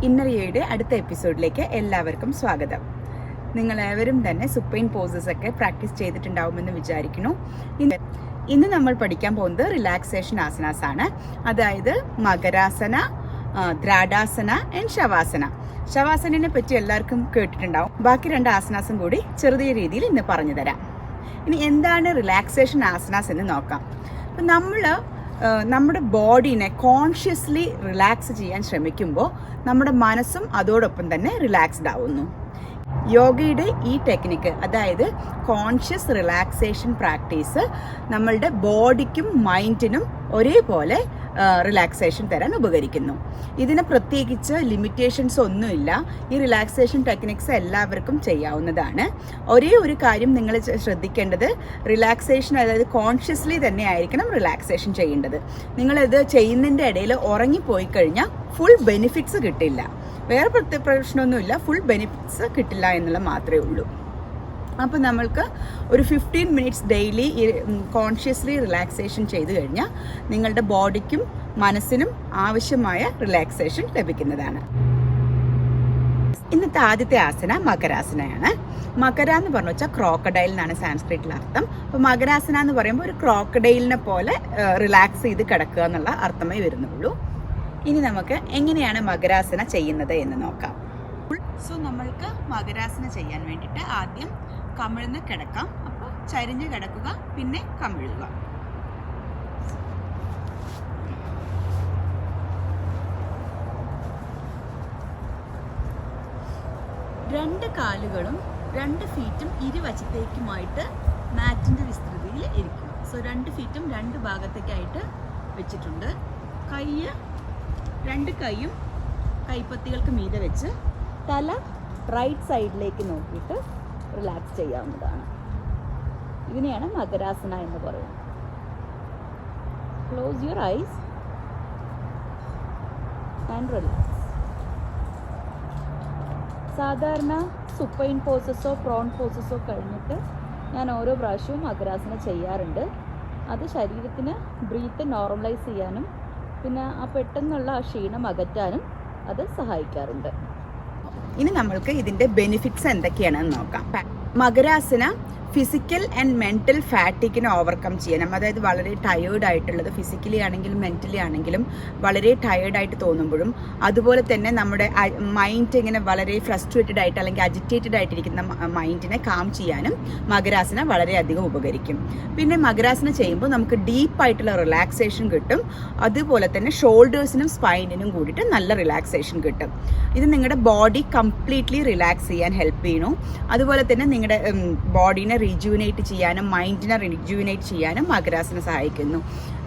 ഇന്നറിയയുടെ അടുത്ത എപ്പിസോഡിലേക്ക് എല്ലാവർക്കും സ്വാഗതം. നിങ്ങളേവരും തന്നെ സുപ്പൈൻ പോസസ് ഒക്കെ പ്രാക്ടീസ് ചെയ്തിട്ടുണ്ടാവുമെന്ന് വിചാരിക്കുന്നു. ഇന്ന് നമ്മൾ പഠിക്കാൻ പോകുന്നത് റിലാക്സേഷൻ ആസനാസ് ആണ്. അതായത് മകരാസന, ദ്രാഡാസന ആൻഡ് ശവാസന. ശവാസനയെ പറ്റി എല്ലാവർക്കും കേട്ടിട്ടുണ്ടാവും. ബാക്കി രണ്ട് ആസനാസും കൂടി ചെറിയ രീതിയിൽ ഇന്ന് പറഞ്ഞു തരാം. ഇനി എന്താണ് റിലാക്സേഷൻ ആസനാസ് എന്ന് നോക്കാം. അപ്പം നമ്മുടെ ബോഡീനെ കോൺഷ്യസ്ലി റിലാക്സ് ചെയ്യാൻ ശ്രമിക്കുമ്പോൾ നമ്മുടെ മനസ്സും അതോടൊപ്പം തന്നെ റിലാക്സ്ഡ് ആവുന്നു. യോഗയുടെ ഈ ടെക്നിക്ക്, അതായത് കോൺഷ്യസ് റിലാക്സേഷൻ പ്രാക്ടീസ്, നമ്മളുടെ ബോഡിക്കും മൈൻഡിനും ഒരേപോലെ റിലാക്സേഷൻ തരാൻ ഉപകരിക്കുന്നു. ഇതിന് പ്രത്യേകിച്ച് ലിമിറ്റേഷൻസ് ഒന്നുമില്ല. ഈ റിലാക്സേഷൻ ടെക്നിക്സ് എല്ലാവർക്കും ചെയ്യാവുന്നതാണ്. ഒരേ ഒരു കാര്യം നിങ്ങൾ ശ്രദ്ധിക്കേണ്ടത്, റിലാക്സേഷൻ അതായത് കോൺഷ്യസ്ലി തന്നെ ആയിരിക്കണം റിലാക്സേഷൻ ചെയ്യേണ്ടത്. നിങ്ങളിത് ചെയ്യുന്നതിൻ്റെ ഇടയിൽ ഉറങ്ങിപ്പോയി കഴിഞ്ഞാൽ ഫുൾ ബെനിഫിറ്റ്സ് കിട്ടില്ല. വേറെ പ്രശ്നമൊന്നുമില്ല, ഫുൾ ബെനിഫിറ്റ്സ് കിട്ടില്ല എന്നുള്ള മാത്രമേ ഉള്ളൂ. അപ്പോൾ നമ്മൾക്ക് ഒരു 15 മിനിറ്റ്സ് ഡെയിലി കോൺഷ്യസ്ലി റിലാക്സേഷൻ ചെയ്തു കഴിഞ്ഞാൽ നിങ്ങളുടെ ബോഡിക്കും മനസ്സിനും ആവശ്യമായ റിലാക്സേഷൻ ലഭിക്കുന്നതാണ്. ഇന്നത്തെ ആദ്യത്തെ ആസന മകരാസനയാണ്. മകര എന്ന് പറഞ്ഞു വെച്ചാൽ ക്രോക്കഡൈൽ എന്നാണ് സാൻസ്ക്രിറ്റിൽ അർത്ഥം. അപ്പോൾ മകരാസന എന്ന് പറയുമ്പോൾ ഒരു ക്രോക്കഡൈലിനെ പോലെ റിലാക്സ് ചെയ്ത് കിടക്കുക എന്നുള്ള അർത്ഥമേ വരുന്നുള്ളൂ. ഇനി നമുക്ക് എങ്ങനെയാണ് മകരാസന ചെയ്യുന്നത് എന്ന് നോക്കാം. സോ നമ്മൾക്ക് മകരാസന ചെയ്യാൻ വേണ്ടിയിട്ട് ആദ്യം കമിഴ്ന്ന് കിടക്കാം. അപ്പോൾ ചരിഞ്ഞ് കിടക്കുക, പിന്നെ കമിഴുക. രണ്ട് കാലുകളും 2 ഫീറ്റും ഇരുവശത്തേക്കുമായിട്ട് മാറ്റിൻ്റെ വിസ്തൃതിയിൽ ഇരിക്കും. സോ 2 ഫീറ്റും 2 ഭാഗത്തേക്കായിട്ട് വെച്ചിട്ടുണ്ട്. രണ്ട് കൈയും കൈപ്പത്തികൾക്ക് മീതെ വെച്ച് തല റൈറ്റ് സൈഡിലേക്ക് നോക്കിയിട്ട് റിലാക്സ് ചെയ്യാവുന്നതാണ്. ഇതിനെയാണ് മകരാസന എന്ന് പറയുന്നത്. Close your eyes and relax. സാധാരണ സുപ്പൈൻ പോസസോ പ്രോൺ പോസസോ കഴിഞ്ഞിട്ട് ഞാൻ ഓരോ പ്രാവശ്യവും മകരാസന ചെയ്യാറുണ്ട്. അത് ശരീരത്തിന് ബ്രീത്ത് നോർമലൈസ് ചെയ്യാനും പിന്നെ പെട്ടെന്നുള്ള ക്ഷീണം അകറ്റാനും അത് സഹായിക്കാറുണ്ട്. ഇനി നമ്മൾക്ക് ഇതിൻ്റെ ബെനിഫിറ്റ്സ് എന്തൊക്കെയാണെന്ന് നോക്കാം. മകരാസന ഫിസിക്കൽ ആൻഡ് മെൻ്റൽ ഫാറ്റിക്കിനെ ഓവർകം ചെയ്യാനും, അതായത് വളരെ ടയേർഡ് ആയിട്ടുള്ളത് ഫിസിക്കലി ആണെങ്കിലും മെൻ്റലി ആണെങ്കിലും വളരെ ടയേർഡായിട്ട് തോന്നുമ്പോഴും, അതുപോലെ തന്നെ നമ്മുടെ മൈൻഡ് ഇങ്ങനെ വളരെ ഫ്രസ്ട്രേറ്റഡ് ആയിട്ട് അല്ലെങ്കിൽ അജിറ്റേറ്റഡ് ആയിട്ടിരിക്കുന്ന മൈൻഡിനെ കാം ചെയ്യാനും മകരാസന വളരെയധികം ഉപകരിക്കും. പിന്നെ മകരാസന ചെയ്യുമ്പോൾ നമുക്ക് ഡീപ്പായിട്ടുള്ള റിലാക്സേഷൻ കിട്ടും. അതുപോലെ തന്നെ ഷോൾഡേഴ്സിനും സ്പൈനിനും കൂടിയിട്ട് നല്ല റിലാക്സേഷൻ കിട്ടും. ഇത് നിങ്ങളുടെ ബോഡി കംപ്ലീറ്റ്ലി റിലാക്സ് ചെയ്യാൻ ഹെൽപ്പ് ചെയ്യണു. അതുപോലെ തന്നെ നിങ്ങളുടെ ബോഡീനെ റിജുവിനേറ്റ് ചെയ്യാനും മൈൻഡിനെ റിജുവിനേറ്റ് ചെയ്യാനും മകരാസന സഹായിക്കുന്നു.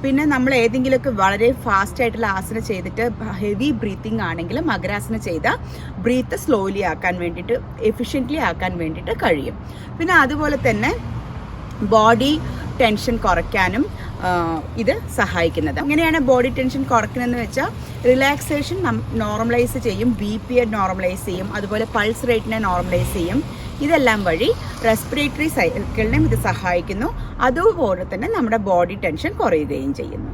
പിന്നെ നമ്മൾ ഏതെങ്കിലുമൊക്കെ വളരെ ഫാസ്റ്റ് ആയിട്ടുള്ള ആസന ചെയ്തിട്ട് ഹെവി ബ്രീത്തിങ് ആണെങ്കിൽ മകരാസന ചെയ്താൽ ബ്രീത്ത് സ്ലോലി ആക്കാൻ വേണ്ടിയിട്ട്, എഫിഷ്യൻ്റ്ലി ആക്കാൻ വേണ്ടിയിട്ട് കഴിയും. പിന്നെ അതുപോലെ തന്നെ ബോഡി ടെൻഷൻ കുറയ്ക്കാനും ഇത് സഹായിക്കുന്നത്. എങ്ങനെയാണ് ബോഡി ടെൻഷൻ കുറയ്ക്കുന്നതെന്ന് വെച്ചാൽ, റിലാക്സേഷൻ നോർമലൈസ് ചെയ്യും, BP നോർമലൈസ് ചെയ്യും, അതുപോലെ പൾസ് റേറ്റിനെ നോർമലൈസ് ചെയ്യും. ഇതെല്ലാം വഴി റെസ്പിറേറ്ററി സൈക്കിളിനും ഇത് സഹായിക്കുന്നു. അതുപോലെ തന്നെ നമ്മുടെ ബോഡി ടെൻഷൻ കുറയുകയും ചെയ്യുന്നു.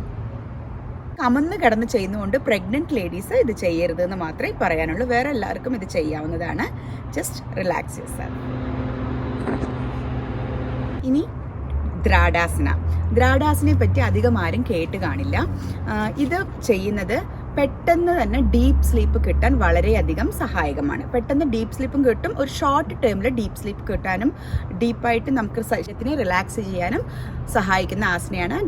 കമന്ന് കിടന്ന് ചെയ്യുന്നതുകൊണ്ട് പ്രഗ്നന്റ് ലേഡീസ് ഇത് ചെയ്യരുതെന്ന് മാത്രമേ പറയാനുള്ളൂ. വേറെ എല്ലാവർക്കും ഇത് ചെയ്യാവുന്നതാണ്. Just relax yourself. ഇനി ദ്രാഡാസനയെ പറ്റി അധികം ആരും കേട്ട് കാണില്ല. ഇത് ചെയ്യുന്നത് പെട്ടെന്ന് തന്നെ ഡീപ്പ് സ്ലീപ്പ് കിട്ടാൻ വളരെയധികം സഹായകമാണ്. പെട്ടെന്ന് ഡീപ്പ് സ്ലീപ്പും കിട്ടും, ഒരു ഷോർട്ട് ടേമിൽ ഡീപ്പ് സ്ലീപ്പ് കിട്ടാനും ഡീപ്പായിട്ട് നമുക്ക് ശരീരത്തിനെ റിലാക്സ് ചെയ്യാനും സഹായിക്കുന്ന ആസനയാണ്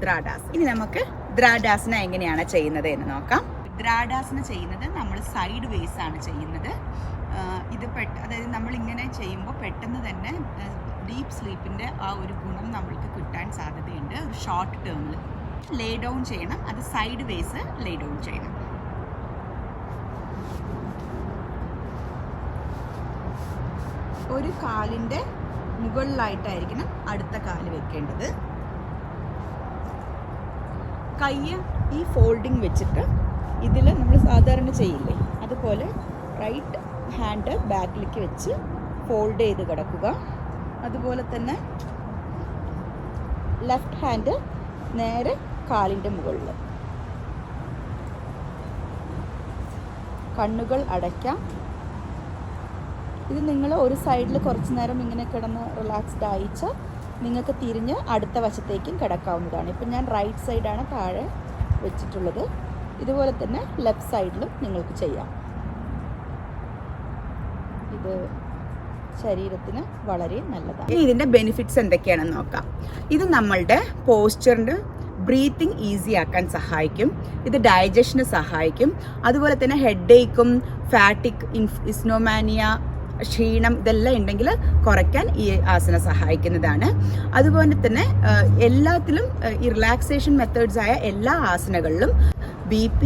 ദ്രാഡാസന. ഇനി നമുക്ക് ദ്രാഡാസന എങ്ങനെയാണ് ചെയ്യുന്നത് എന്ന് നോക്കാം. ദ്രാഡാസന ചെയ്യുന്നത് നമ്മൾ സൈഡ് വേസ് ആണ് ചെയ്യുന്നത്. ഇത് അതായത് നമ്മളിങ്ങനെ ചെയ്യുമ്പോൾ പെട്ടെന്ന് തന്നെ ഡീപ്പ് സ്ലീപ്പിൻ്റെ ആ ഒരു ഗുണം നമ്മൾക്ക് കിട്ടാൻ സാധ്യതയുണ്ട്. ഒരു ഷോർട്ട് ടേമിൽ ലേ ഡൗൺ ചെയ്യണം. അത് സൈഡ് വേസ് ലേ ഡൗൺ ചെയ്യണം. ഒരു കാലിൻ്റെ മുകളിലായിട്ടായിരിക്കണം അടുത്ത കാല് വെക്കേണ്ടത്. കൈ ഈ ഫോൾഡിങ് വെച്ചിട്ട് ഇതിൽ നമ്മൾ സാധാരണ ചെയ്യില്ലേ അതുപോലെ റൈറ്റ് ഹാൻഡ് ബാക്കിലേക്ക് വെച്ച് ഫോൾഡ് ചെയ്ത് കിടക്കുക. അതുപോലെ തന്നെ ലെഫ്റ്റ് ഹാൻഡ് നേരെ കാലിൻ്റെ മുകളിൽ, കണ്ണുകൾ അടയ്ക്കാം. ഇത് നിങ്ങൾ ഒരു സൈഡിൽ കുറച്ച് നേരം ഇങ്ങനെ കിടന്ന് റിലാക്സ്ഡ് ആയിച്ച് നിങ്ങൾക്ക് തിരിഞ്ഞ് അടുത്ത വശത്തേക്കും കിടക്കാവുന്നതാണ്. ഇപ്പം ഞാൻ റൈറ്റ് സൈഡാണ് താഴെ വെച്ചിട്ടുള്ളത്. ഇതുപോലെ തന്നെ ലെഫ്റ്റ് സൈഡിലും നിങ്ങൾക്ക് ചെയ്യാം. ഇത് ശരീരത്തിന് വളരെ നല്ലതാണ്. ഇനി ഇതിൻ്റെ ബെനിഫിറ്റ്സ് എന്തൊക്കെയാണെന്ന് നോക്കാം. ഇത് നമ്മളുടെ പോസ്ചറിന് ബ്രീത്തിങ് ഈസി ആക്കാൻ സഹായിക്കും. ഇത് ഡൈജഷന് സഹായിക്കും. അതുപോലെ തന്നെ ഹെഡ് ഏക്കും ഫാറ്റിക് ഇസ്നോമാനിയ ക്ഷീണം ഇതെല്ലാം ഉണ്ടെങ്കിൽ കുറയ്ക്കാൻ ഈ ആസനം സഹായിക്കുന്നതാണ്. അതുപോലെ തന്നെ എല്ലാത്തിലും ഈ റിലാക്സേഷൻ മെത്തേഡ്സായ എല്ലാ ആസനകളിലും BP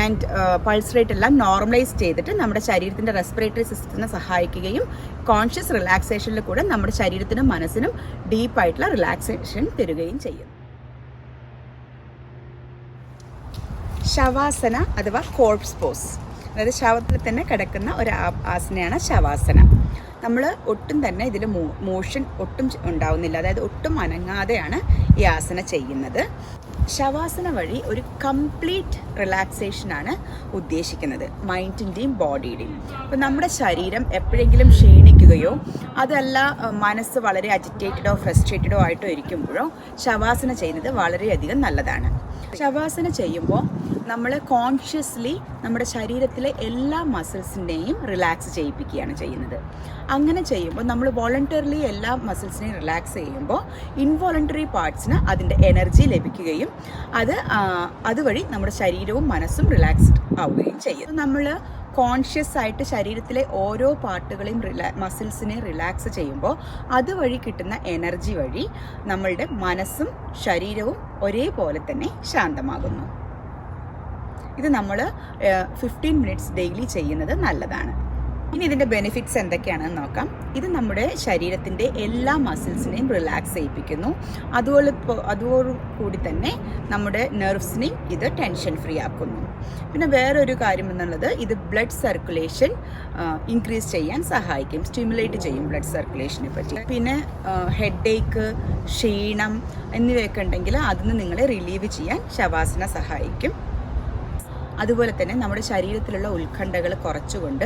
ആൻഡ് പൾസ് റേറ്റ് എല്ലാം നോർമലൈസ് ചെയ്തിട്ട് നമ്മുടെ ശരീരത്തിൻ്റെ റെസ്പിറേറ്ററി സിസ്റ്റത്തിനെ സഹായിക്കുകയും കോൺഷ്യസ് റിലാക്സേഷനിൽ കൂടെ നമ്മുടെ ശരീരത്തിനും മനസ്സിനും ഡീപ്പായിട്ടുള്ള റിലാക്സേഷൻ തരികയും ചെയ്യും. ശവാസന അഥവാ കോർപ്സ് പോസ്, അതായത് ശവത്തിൽ തന്നെ കിടക്കുന്ന ഒരു ആസനയാണ് ശവാസന. നമ്മൾ ഒട്ടും തന്നെ ഇതിൽ മോഷൻ ഒട്ടും ഉണ്ടാവുന്നില്ല, അതായത് ഒട്ടും അനങ്ങാതെയാണ് ഈ ആസന ചെയ്യുന്നത്. ശവാസന വഴി ഒരു കംപ്ലീറ്റ് റിലാക്സേഷനാണ് ഉദ്ദേശിക്കുന്നത്, മൈൻഡിൻ്റെയും ബോഡിയുടെയും. അപ്പോൾ നമ്മുടെ ശരീരം എപ്പോഴെങ്കിലും ക്ഷീണിക്കുകയോ അതല്ല മനസ്സ് വളരെ അജിറ്റേറ്റഡോ ഫ്രസ്ട്രേറ്റഡോ ആയിട്ടോ ഇരിക്കുമ്പോഴോ ശവാസന ചെയ്യുന്നത് വളരെയധികം നല്ലതാണ്. ശവാസന ചെയ്യുമ്പോൾ നമ്മൾ കോൺഷ്യസ്ലി നമ്മുടെ ശരീരത്തിലെ എല്ലാ മസിൽസിൻ്റെയും റിലാക്സ് ചെയ്യിപ്പിക്കുകയാണ് ചെയ്യുന്നത്. അങ്ങനെ ചെയ്യുമ്പോൾ നമ്മൾ വോളണ്ടറിലി എല്ലാ മസിൽസിനെയും റിലാക്സ് ചെയ്യുമ്പോൾ ഇൻവോളണ്ടറി പാർട്സിന് അതിൻ്റെ എനർജി ലഭിക്കുകയും അതുവഴി നമ്മുടെ ശരീരവും മനസ്സും റിലാക്സ്ഡ് ആവുകയും ചെയ്യും. നമ്മൾ കോൺഷ്യസ് ആയിട്ട് ശരീരത്തിലെ ഓരോ പാർട്ടുകളെയും മസിൽസിനെ റിലാക്സ് ചെയ്യുമ്പോൾ അതുവഴി കിട്ടുന്ന എനർജി വഴി നമ്മളുടെ മനസ്സും ശരീരവും ഒരേപോലെ തന്നെ ശാന്തമാകുന്നു. ഇത് നമ്മൾ 15 മിനിറ്റ്സ് ഡെയിലി ചെയ്യുന്നത് നല്ലതാണ്. ഇനി ഇതിൻ്റെ ബെനിഫിറ്റ്സ് എന്തൊക്കെയാണെന്ന് നോക്കാം. ഇത് നമ്മുടെ ശരീരത്തിൻ്റെ എല്ലാ മസിൽസിനെയും റിലാക്സ് ചെയ്യിപ്പിക്കുന്നു. അതോടുകൂടി തന്നെ നമ്മുടെ നെർവ്സിനെയും ഇത് ടെൻഷൻ ഫ്രീ ആക്കുന്നു. പിന്നെ വേറൊരു കാര്യം എന്നുള്ളത്, ഇത് ബ്ലഡ് സർക്കുലേഷൻ ഇൻക്രീസ് ചെയ്യാൻ സഹായിക്കും, സ്റ്റിമുലേറ്റ് ചെയ്യും ബ്ലഡ് സർക്കുലേഷനെ പറ്റി. പിന്നെ ഹെഡ് ഏക്ക്, ക്ഷീണം എന്നിവയൊക്കെ ഉണ്ടെങ്കിൽ അതിന് നിങ്ങളെ റിലീവ് ചെയ്യാൻ ശവാസന സഹായിക്കും. അതുപോലെ തന്നെ നമ്മുടെ ശരീരത്തിലുള്ള ഉത്കണ്ഠകൾ കുറച്ചുകൊണ്ട്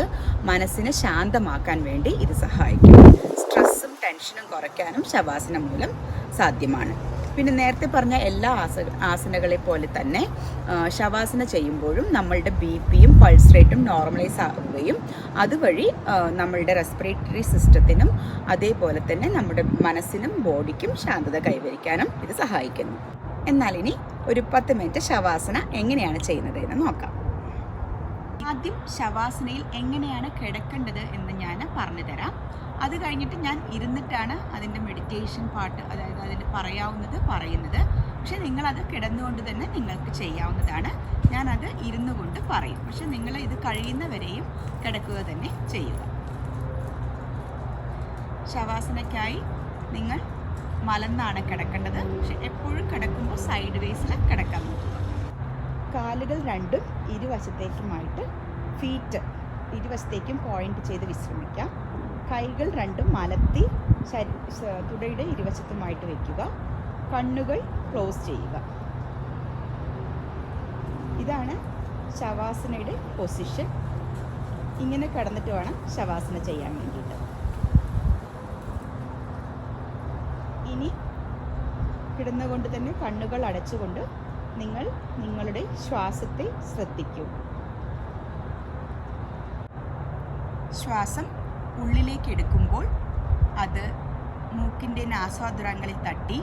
മനസ്സിനെ ശാന്തമാക്കാൻ വേണ്ടി ഇത് സഹായിക്കും. സ്ട്രെസ്സും ടെൻഷനും കുറയ്ക്കാനും ശവാസനം മൂലം സാധ്യമാണ്. പിന്നെ നേരത്തെ പറഞ്ഞ എല്ലാ ആസനകളെ പോലെ തന്നെ ശവാസന ചെയ്യുമ്പോഴും നമ്മളുടെ BPയും പൾസ് റേറ്റും നോർമലൈസ് ആവുകയും അതുവഴി നമ്മളുടെ റെസ്പിറേറ്ററി സിസ്റ്റത്തിനും അതേപോലെ തന്നെ നമ്മുടെ മനസ്സിനും ബോഡിക്കും ശാന്തത കൈവരിക്കാനും ഇത് സഹായിക്കുന്നു. എന്നാൽ ഇനി ഒരു 10 മിനിറ്റ് ശവാസന എങ്ങനെയാണ് ചെയ്യുന്നത് എന്ന് നോക്കാം. ആദ്യം ശവാസനയിൽ എങ്ങനെയാണ് കിടക്കേണ്ടത് എന്ന് ഞാൻ പറഞ്ഞു തരാം. അത് കഴിഞ്ഞിട്ട് ഞാൻ ഇരുന്നിട്ടാണ് അതിൻ്റെ മെഡിറ്റേഷൻ പാർട്ട്, അതായത് അതിൻ്റെ പറയുന്നത്. പക്ഷെ നിങ്ങളത് കിടന്നുകൊണ്ട് തന്നെ നിങ്ങൾക്ക് ചെയ്യാവുന്നതാണ്. ഞാനത് ഇരുന്നു കൊണ്ട് പറയും, പക്ഷെ നിങ്ങൾ ഇത് കഴിയുന്നവരെയും കിടക്കുക തന്നെ ചെയ്യുക. ശവാസനയ്ക്കായി നിങ്ങൾ മലന്നാണ് കിടക്കേണ്ടത്. പക്ഷെ എപ്പോഴും കിടക്കുമ്പോൾ സൈഡ് വേസിൽ കിടക്കാൻ നോക്കുക. കാലുകൾ രണ്ടും ഇരുവശത്തേക്കുമായിട്ട് ഫീറ്റ് ഇരുവശത്തേക്കും പോയിന്റ് ചെയ്ത് വിശ്രമിക്കാം. കൈകൾ രണ്ടും മലത്തി തുടയുടെ ഇരുവശത്തുമായിട്ട് വയ്ക്കുക. കണ്ണുകൾ ക്ലോസ് ചെയ്യുക. ഇതാണ് ശവാസനയുടെ പൊസിഷൻ. ഇങ്ങനെ കിടന്നിട്ട് വേണം ശവാസന ചെയ്യാൻ വേണ്ടിയിട്ട്. ഇനി കിടന്നുകൊണ്ട് തന്നെ കണ്ണുകൾ അടച്ചുകൊണ്ട് നിങ്ങൾ നിങ്ങളുടെ ശ്വാസത്തെ ശ്രദ്ധിക്കൂ. ശ്വാസം ഉള്ളിലേക്ക് എടുക്കുമ്പോൾ അത് മൂക്കിൻ്റെ നാസാദ്വാരങ്ങളിൽ തട്ടി,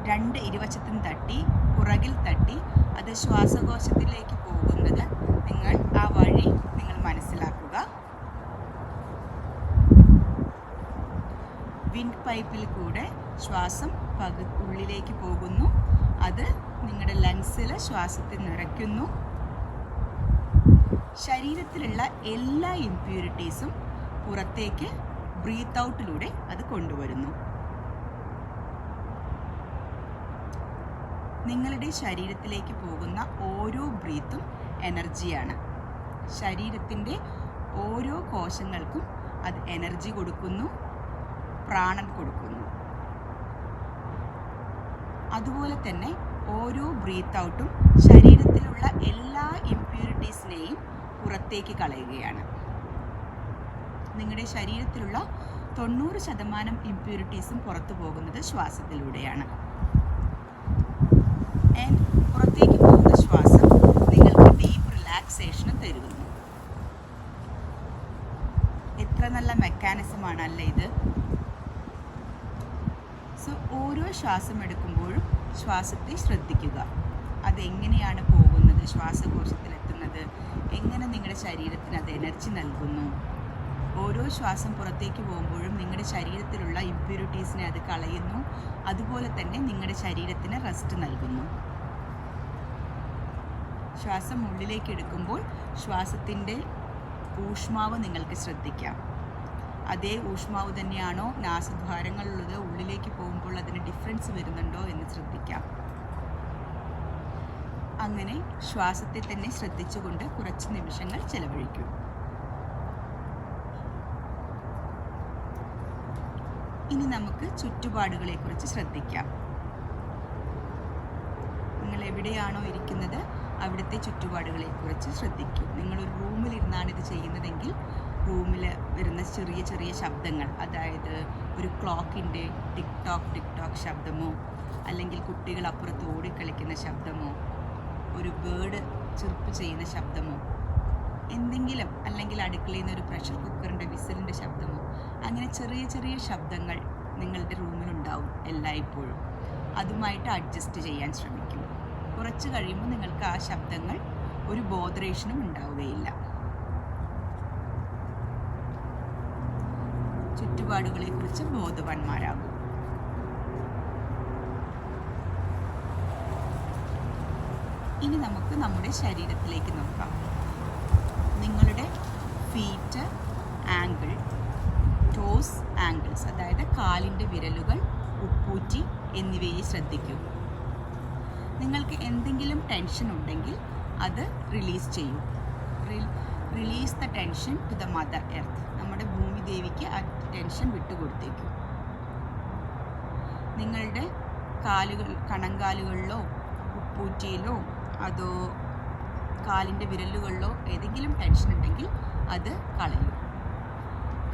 രണ്ട് ഇരുവശത്തും തട്ടി, പുറകിൽ തട്ടി അത് ശ്വാസകോശത്തിലേക്ക് പോകുന്നത് നിങ്ങൾ ആ വഴി നിങ്ങൾ മനസ്സിലാക്കുക. വിൻഡ് പൈപ്പിൽ കൂടെ ശ്വാസം ഉള്ളിലേക്ക് പോകുന്നു. അത് നിങ്ങളുടെ ലങ്സിൽ ശ്വാസത്തെ നിറയ്ക്കുന്നു. ശരീരത്തിലുള്ള എല്ലാ ഇംപ്യൂരിറ്റീസും പുറത്തേക്ക് ബ്രീത്ത് ഔട്ടിലൂടെ അത് കൊണ്ടുവരുന്നു. നിങ്ങളുടെ ശരീരത്തിലേക്ക് പോകുന്ന ഓരോ ബ്രീത്തും എനർജിയാണ്. ശരീരത്തിൻ്റെ ഓരോ കോശങ്ങൾക്കും അത് എനർജി കൊടുക്കുന്നു, പ്രാണൻ കൊടുക്കുന്നു. അതുപോലെ തന്നെ ഓരോ ബ്രീത്ത് ഔട്ടും ശരീരത്തിലുള്ള എല്ലാ ഇംപ്യൂരിറ്റീസിനെയും പുറത്തേക്ക് കളയുകയാണ്. നിങ്ങളുടെ ശരീരത്തിലുള്ള 90% ഇംപ്യൂരിറ്റീസും പുറത്തു പോകുന്നത് ശ്വാസത്തിലൂടെയാണ്. ആൻഡ് പുറത്തേക്ക് പോകുന്ന ശ്വാസം നിങ്ങൾക്ക് ഡീപ്പ് റിലാക്സേഷനും തരുന്നു. എത്ര നല്ല മെക്കാനിസമാണ് അല്ലേ ഇത്? സോ ഓരോ ശ്വാസം എടുക്കുമ്പോഴും ശ്വാസത്തെ ശ്രദ്ധിക്കുക. അതെങ്ങനെയാണ് പോകുന്നത്, ശ്വാസകോശത്തിലെത്തുന്നത്, എങ്ങനെ നിങ്ങളുടെ ശരീരത്തിന് അത് എനർജി നൽകുന്നു. ഓരോ ശ്വാസം പുറത്തേക്ക് പോകുമ്പോഴും നിങ്ങളുടെ ശരീരത്തിലുള്ള ഇംപ്യൂരിറ്റീസിനെ അത് കളയുന്നു. അതുപോലെ തന്നെ നിങ്ങളുടെ ശരീരത്തിന് റെസ്റ്റ് നൽകുന്നു. ശ്വാസം ഉള്ളിലേക്ക് എടുക്കുമ്പോൾ ശ്വാസത്തിൻ്റെ ഊഷ്മാവ് നിങ്ങൾക്ക് ശ്രദ്ധിക്കാം. അതേ ഊഷ്മാവ് തന്നെയാണോ നാസദ്വാരങ്ങളുള്ളത്, ഉള്ളിലേക്ക് പോകുമ്പോൾ അതിന് ഡിഫറൻസ് വരുന്നുണ്ടോ എന്ന് ശ്രദ്ധിക്കാം. അങ്ങനെ ശ്വാസത്തെ തന്നെ ശ്രദ്ധിച്ചുകൊണ്ട് കുറച്ച് നിമിഷങ്ങൾ ചെലവഴിക്കൂ. ഇനി നമുക്ക് ചുറ്റുപാടുകളെക്കുറിച്ച് ശ്രദ്ധിക്കാം. നിങ്ങൾ എവിടെയാണോ ഇരിക്കുന്നത് അവിടുത്തെ ചുറ്റുപാടുകളെക്കുറിച്ച് ശ്രദ്ധിക്കൂ. നിങ്ങളൊരു റൂമിലിരുന്നാണ് ഇത് ചെയ്യുന്നതെങ്കിൽ റൂമിൽ വരുന്ന ചെറിയ ചെറിയ ശബ്ദങ്ങൾ, അതായത് ഒരു ക്ലോക്കിൻ്റെ ടിക് ടോക്ക് ശബ്ദമോ, അല്ലെങ്കിൽ കുട്ടികൾ അപ്പുറത്ത് ഓടിക്കളിക്കുന്ന ശബ്ദമോ, ഒരു ബേർഡ് ചെറുപ്പ് ചെയ്യുന്ന ശബ്ദമോ, എന്തെങ്കിലും, അല്ലെങ്കിൽ അടുക്കളയിൽ നിന്ന് ഒരു പ്രഷർ കുക്കറിൻ്റെ വിസിലിൻ്റെ ശബ്ദമോ, അങ്ങനെ ചെറിയ ചെറിയ ശബ്ദങ്ങൾ നിങ്ങളുടെ റൂമിലുണ്ടാവും എല്ലായ്പ്പോഴും. അതുമായിട്ട് അഡ്ജസ്റ്റ് ചെയ്യാൻ ശ്രമിക്കും. കുറച്ച് കഴിയുമ്പോൾ നിങ്ങൾക്ക് ആ ശബ്ദങ്ങൾ ഒരു ബോധറേഷനും ഉണ്ടാവുകയില്ല. ചുറ്റുപാടുകളെക്കുറിച്ച് ബോധവാന്മാരാകും. ഇനി നമുക്ക് നമ്മുടെ ശരീരത്തിലേക്ക് നോക്കാം. നിങ്ങളുടെ ഫീറ്റ് ആംഗിൾ, ടോസ് ആംഗിൾസ്, അതായത് കാലിൻ്റെ വിരലുകൾ, ഉപ്പൂറ്റി എന്നിവയെ ശ്രദ്ധിക്കൂ. നിങ്ങൾക്ക് എന്തെങ്കിലും ടെൻഷൻ ഉണ്ടെങ്കിൽ അത് റിലീസ് ചെയ്യൂ. Release the tension to the mother earth. നമ്മുടെ ഭൂമി ദേവിക്ക് ആ ടെൻഷൻ വിട്ടുകൊടുത്തേക്കും. നിങ്ങളുടെ കാലുകൾ, കണങ്കാലുകളിലോ ഉപ്പൂറ്റിയിലോ അതോ കാലിൻ്റെ വിരലുകളിലോ ഏതെങ്കിലും ടെൻഷൻ ഉണ്ടെങ്കിൽ അത് കളയൂ.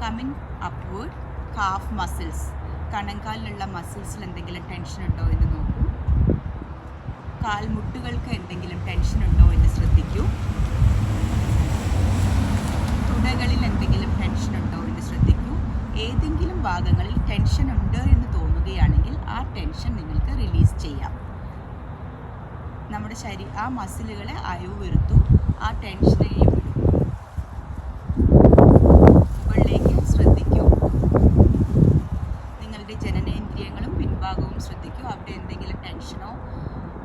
കമ്മിങ് അപ്വേർഡ്, കാഫ് മസിൽസ്, കണങ്കാലിലുള്ള മസിൽസിൽ എന്തെങ്കിലും ടെൻഷൻ ഉണ്ടോ എന്ന് നോക്കൂ. കാൽമുട്ടുകൾക്ക് എന്തെങ്കിലും ടെൻഷൻ ഉണ്ടോ എന്ന് ശ്രദ്ധിക്കൂ. തുടകളിൽ എന്തെങ്കിലും ടെൻഷൻ ഉണ്ടോ എന്ന് ശ്രദ്ധിക്കൂ. ഏതെങ്കിലും ഭാഗങ്ങളിൽ ടെൻഷൻ ഉണ്ട് എന്ന് തോന്നുകയാണെങ്കിൽ ആ ടെൻഷൻ നിങ്ങൾക്ക് റിലീസ് ചെയ്യാം. നമ്മുടെ ആ മസിലുകളെ അയവ് വരുത്തൂ. ആ ടെൻഷനെയും വിടും. മുകളിലേക്ക് ശ്രദ്ധിക്കൂ. നിങ്ങളുടെ ജനനേന്ദ്രിയങ്ങളും പിൻഭാഗവും ശ്രദ്ധിക്കൂ. അവിടെ എന്തെങ്കിലും ടെൻഷനോ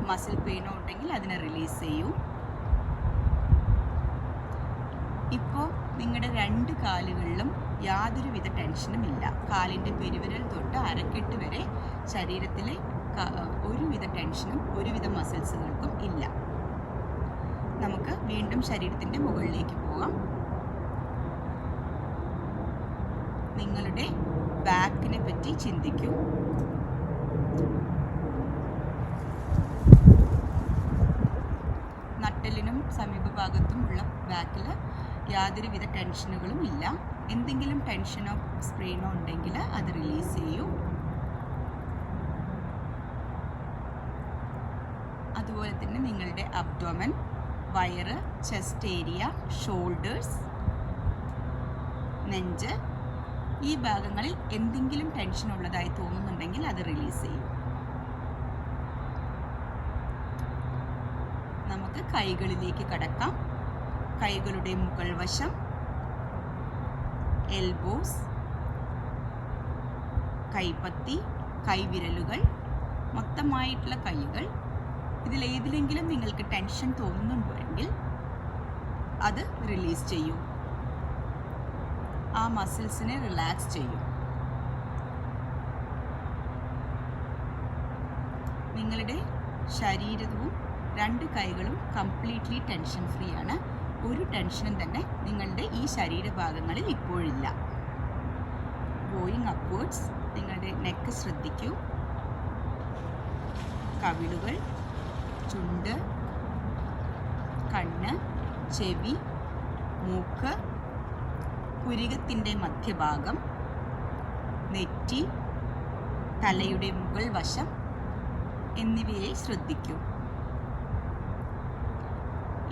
മസിൽ പെയിനോ ഉണ്ടെങ്കിൽ അതിനെ റിലീസ് ചെയ്യൂ. ഇപ്പോൾ നിങ്ങളുടെ 2 കാലുകളിലും യാതൊരുവിധ ടെൻഷനും ഇല്ല. കാലിൻ്റെ പെരുവിരൽ തൊട്ട് അരക്കെട്ട് വരെ ശരീരത്തിലെ ഒരുവിധ ടെൻഷനും ഒരുവിധ മസിൽസുകൾക്കും ഇല്ല. നമുക്ക് വീണ്ടും ശരീരത്തിൻ്റെ മുകളിലേക്ക് പോകാം. നിങ്ങളുടെ ബാക്കിനെ പറ്റി ചിന്തിക്കൂ. നട്ടലിനും സമീപഭാഗത്തുമുള്ള ബാക്കിൽ യാതൊരുവിധ ടെൻഷനുകളും ഇല്ല. എന്തെങ്കിലും ടെൻഷനോ സ്ട്രെയിനോ ഉണ്ടെങ്കിൽ അത് റിലീസ് ചെയ്യൂ. അതുപോലെ തന്നെ നിങ്ങളുടെ അബ്ഡോമൻ, വയറ്, ചെസ്റ്റ് ഏരിയ, ഷോൾഡേഴ്സ്, നെഞ്ച്, ഈ ഭാഗങ്ങളിൽ എന്തെങ്കിലും ടെൻഷൻ ഉള്ളതായി തോന്നുന്നുണ്ടെങ്കിൽ അത് റിലീസ് ചെയ്യൂ. നമുക്ക് കൈകളിലേക്ക് കടക്കാം. കൈകളുടെ മുകൾ വശം, എൽബോസ്, കൈപ്പത്തി, കൈവിരലുകൾ, മൊത്തമായിട്ടുള്ള കൈകൾ. ഇതിലേതിലെങ്കിലും നിങ്ങൾക്ക് ടെൻഷൻ തോന്നുന്നുണ്ടെങ്കിൽ അത് റിലീസ് ചെയ്യൂ. ആ മസിൽസിനെ റിലാക്സ് ചെയ്യൂ. നിങ്ങളുടെ ശരീരവും 2 കൈകളും കംപ്ലീറ്റ്ലി ടെൻഷൻ ഫ്രീ ആണ്. ഒരു ടെൻഷനും തന്നെ നിങ്ങളുടെ ഈ ശരീരഭാഗങ്ങളിൽ ഇപ്പോഴില്ല. ഗോയിങ് അപ്വേർഡ്സ്, നിങ്ങളുടെ നെക്ക് ശ്രദ്ധിക്കൂ. കവിളുകൾ, ചുണ്ട്, കണ്ണ്, ചെവി, മൂക്ക്, പുരികത്തിൻ്റെ മധ്യഭാഗം, നെറ്റി, തലയുടെ മുകൾ വശം എന്നിവയെ ശ്രദ്ധിക്കൂ.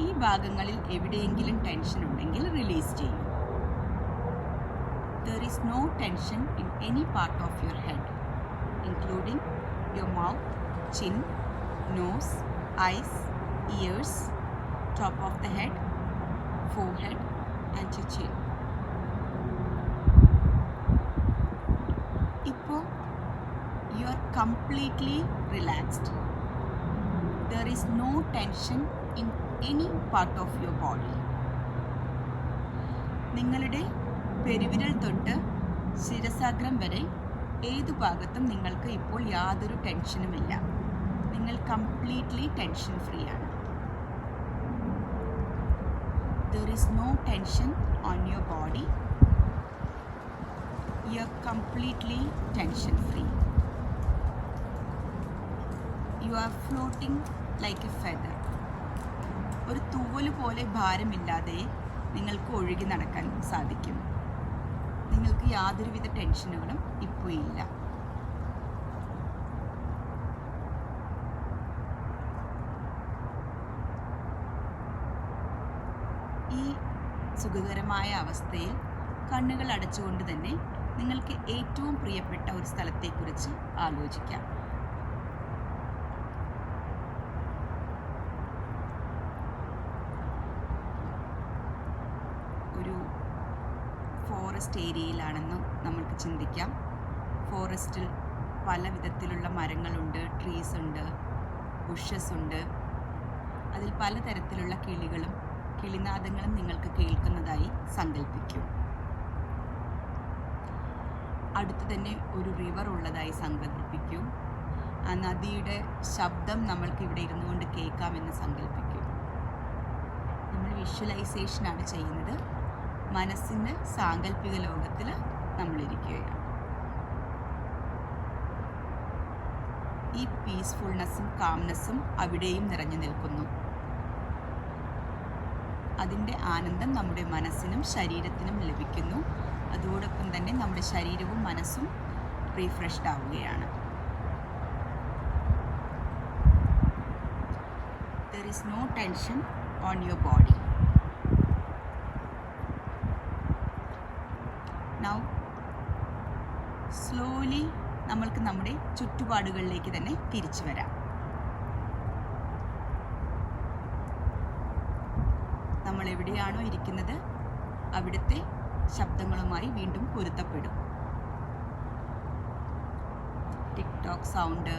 ഈ ഭാഗങ്ങളിൽ എവിടെയെങ്കിലും ടെൻഷൻ ഉണ്ടെങ്കിൽ റിലീസ് ചെയ്യൂ. There is no tension in any part of your head, including your mouth, chin, nose, eyes, ears, top of the head, forehead and your chin. ഇപ്പോൾ you are completely relaxed. There is no tension in any part of your body. നിങ്ങളുടെ പെരുവിരൽ തൊട്ട് ശിരസാഗ്രം വരെ ഏതു ഭാഗത്തും നിങ്ങൾക്ക് ഇപ്പോൾ യാതൊരു ടെൻഷനുമില്ല. നിങ്ങൾ കംപ്ലീറ്റ്ലി ടെൻഷൻ ഫ്രീ ആണ്. There is no tension on your body. You are completely tension free. You are floating like a feather. ഒരു തൂവല് പോലെ ഭാരമില്ലാതെ നിങ്ങൾക്ക് ഒഴുകി നടക്കാൻ സാധിക്കും. നിങ്ങൾക്ക് യാതൊരുവിധ ടെൻഷനുകളും ഇപ്പോൾ ഇല്ല. ഈ സുഖകരമായ അവസ്ഥയിൽ കണ്ണുകൾ അടച്ചുകൊണ്ട് തന്നെ നിങ്ങൾക്ക് ഏറ്റവും പ്രിയപ്പെട്ട ഒരു സ്ഥലത്തെക്കുറിച്ച് ആലോചിക്കാം. ഒരു ഫോറസ്റ്റ് ഏരിയയിലാണെന്ന് നമ്മൾക്ക് ചിന്തിക്കാം. ഫോറസ്റ്റിൽ പല വിധത്തിലുള്ള മരങ്ങളുണ്ട്, ട്രീസ് ഉണ്ട്, ബുഷസ് ഉണ്ട്. അതിൽ പലതരത്തിലുള്ള കിളികളും കിളിനാദങ്ങളും നിങ്ങൾക്ക് കേൾക്കുന്നതായി സങ്കല്പിക്കൂ. അടുത്ത് തന്നെ ഒരു റിവർ ഉള്ളതായി സങ്കല്പിക്കൂ. ആ നദിയുടെ ശബ്ദം നമ്മൾക്ക് ഇവിടെ ഇരുന്നു കൊണ്ട് കേൾക്കാമെന്ന് സങ്കല്പിക്കൂ. നമ്മൾ വിഷ്വലൈസേഷനാണ് ചെയ്യുന്നത്. മനസ്സിൻ്റെ സാങ്കല്പിക ലോകത്തിൽ നമ്മളിരിക്കുകയാണ്. ഈ പീസ്ഫുൾനെസ്സും കാംനെസ്സും അവിടെയും നിറഞ്ഞു നിൽക്കുന്നു. അതിൻ്റെ ആനന്ദം നമ്മുടെ മനസ്സിനും ശരീരത്തിനും ലഭിക്കുന്നു. അതോടൊപ്പം തന്നെ നമ്മുടെ ശരീരവും മനസ്സും റീഫ്രഷ്ഡ് ആവുകയാണ്. There is no tension on your body. Now slowly നമ്മൾക്ക് നമ്മുടെ ചുറ്റുപാടുകളിലേക്ക് തന്നെ തിരിച്ചു വരാം. നമ്മൾ എവിടെയാണോ ഇരിക്കുന്നത് അവിടുത്തെ ശബ്ദങ്ങളുമായി വീണ്ടും പൊരുത്തപ്പെടും. ടിക് ടോക്ക് സൗണ്ട്,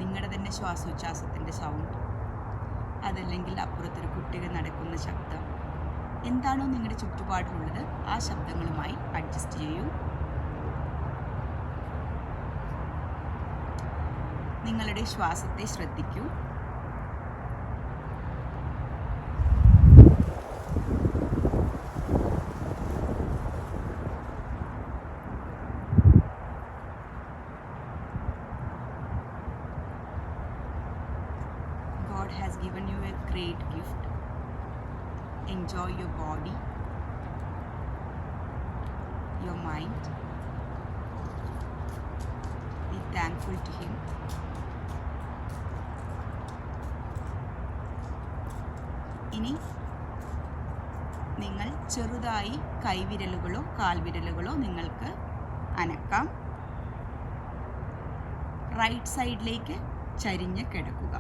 നിങ്ങളുടെ തന്നെ ശ്വാസോച്ഛ്വാസത്തിൻ്റെ സൗണ്ട്, അതല്ലെങ്കിൽ അപ്പുറത്തൊരു കുട്ടികൾ നടക്കുന്ന ശബ്ദം, എന്താണോ നിങ്ങളുടെ ചുറ്റുപാടിലുള്ളത് ആ ശബ്ദങ്ങളുമായി അഡ്ജസ്റ്റ് ചെയ്യൂ. നിങ്ങളുടെ ശ്വാസത്തെ ശ്രദ്ധിക്കൂ. God has given you a great gift. Enjoy your body, your mind. Be thankful to Him. ഇനി നിങ്ങൾ ചെറുതായി കൈവിരലുകളോ കാൽവിരലുകളോ നിങ്ങൾക്ക് അനക്കാം. റൈറ്റ് സൈഡിലേക്ക് ചരിഞ്ഞ് കിടക്കുക.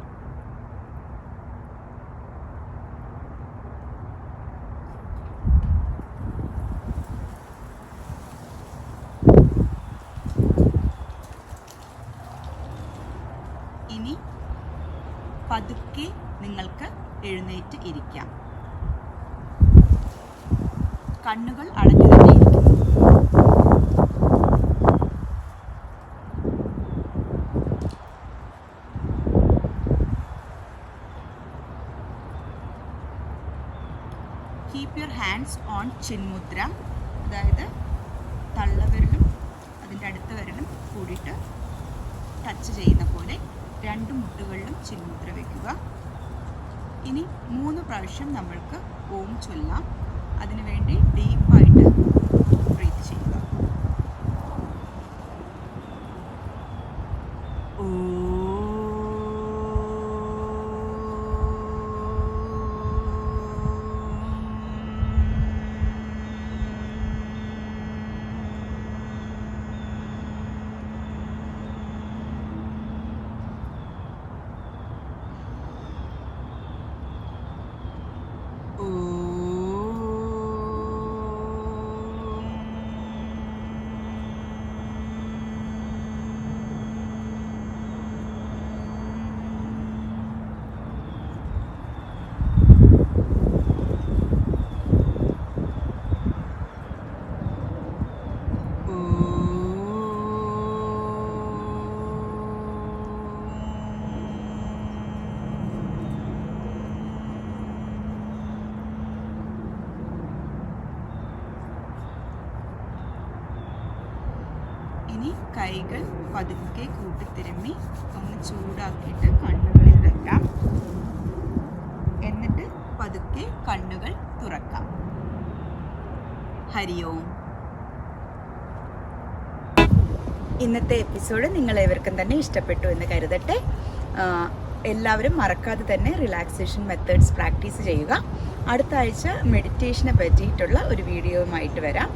ഇനി പതുക്കെ നിങ്ങൾക്ക് എഴുന്നേറ്റ് ഇരിക്കാം. കണ്ണുകൾ അടഞ്ഞു തന്നെ ഇരിക്കുന്നു. Keep your hands on Chinmudra. അതായത് തള്ളവിരലും അതിൻ്റെ അടുത്ത വിരലും കൂടിയിട്ട് ടച്ച് ചെയ്യുന്ന പോലെ രണ്ട് മുട്ടുകളിലും ചിന്മുദ്ര വയ്ക്കുക. ഇനി 3 പ്രാവശ്യം നമ്മൾക്ക് ഓം ചൊല്ലാം. അതിനുവേണ്ടി ഡീപ്പായിട്ട് ബ്രീത്ത് ചെയ്യുക. ഇനി കൈകൾ പതുക്കെ കൂട്ടിത്തിരുമ്മി ഒന്ന് ചൂടാക്കിയിട്ട് കണ്ണുകളിൽ വെക്കാം. എന്നിട്ട് പതുക്കെ കണ്ണുകൾ തുറക്കാം. ഹരി ഓം. ഇന്നത്തെ എപ്പിസോഡ് നിങ്ങളേവർക്കും തന്നെ ഇഷ്ടപ്പെട്ടു എന്ന് കരുതട്ടെ. എല്ലാവരും മറക്കാതെ തന്നെ റിലാക്സേഷൻ മെത്തേഡ്സ് പ്രാക്ടീസ് ചെയ്യുക. അടുത്ത ആഴ്ച മെഡിറ്റേഷനെ പറ്റിയിട്ടുള്ള ഒരു വീഡിയോയുമായിട്ട് വരാം.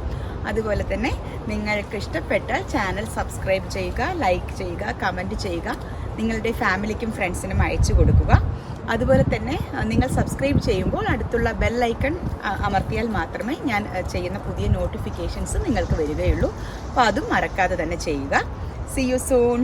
അതുപോലെ തന്നെ നിങ്ങൾക്ക് ഇഷ്ടപ്പെട്ടാൽ ചാനൽ സബ്സ്ക്രൈബ് ചെയ്യുക, ലൈക്ക് ചെയ്യുക, കമൻറ്റ് ചെയ്യുക, നിങ്ങളുടെ ഫാമിലിക്കും ഫ്രണ്ട്സിനും അയച്ചു കൊടുക്കുക. അതുപോലെ തന്നെ നിങ്ങൾ സബ്സ്ക്രൈബ് ചെയ്യുമ്പോൾ അടുത്തുള്ള ബെൽ ഐക്കൺ അമർത്തിയാൽ മാത്രമേ ഞാൻ ചെയ്യുന്ന പുതിയ നോട്ടിഫിക്കേഷൻസ് നിങ്ങൾക്ക് വരികയുള്ളൂ. അപ്പോൾ അതും മറക്കാതെ തന്നെ ചെയ്യുക. See you soon.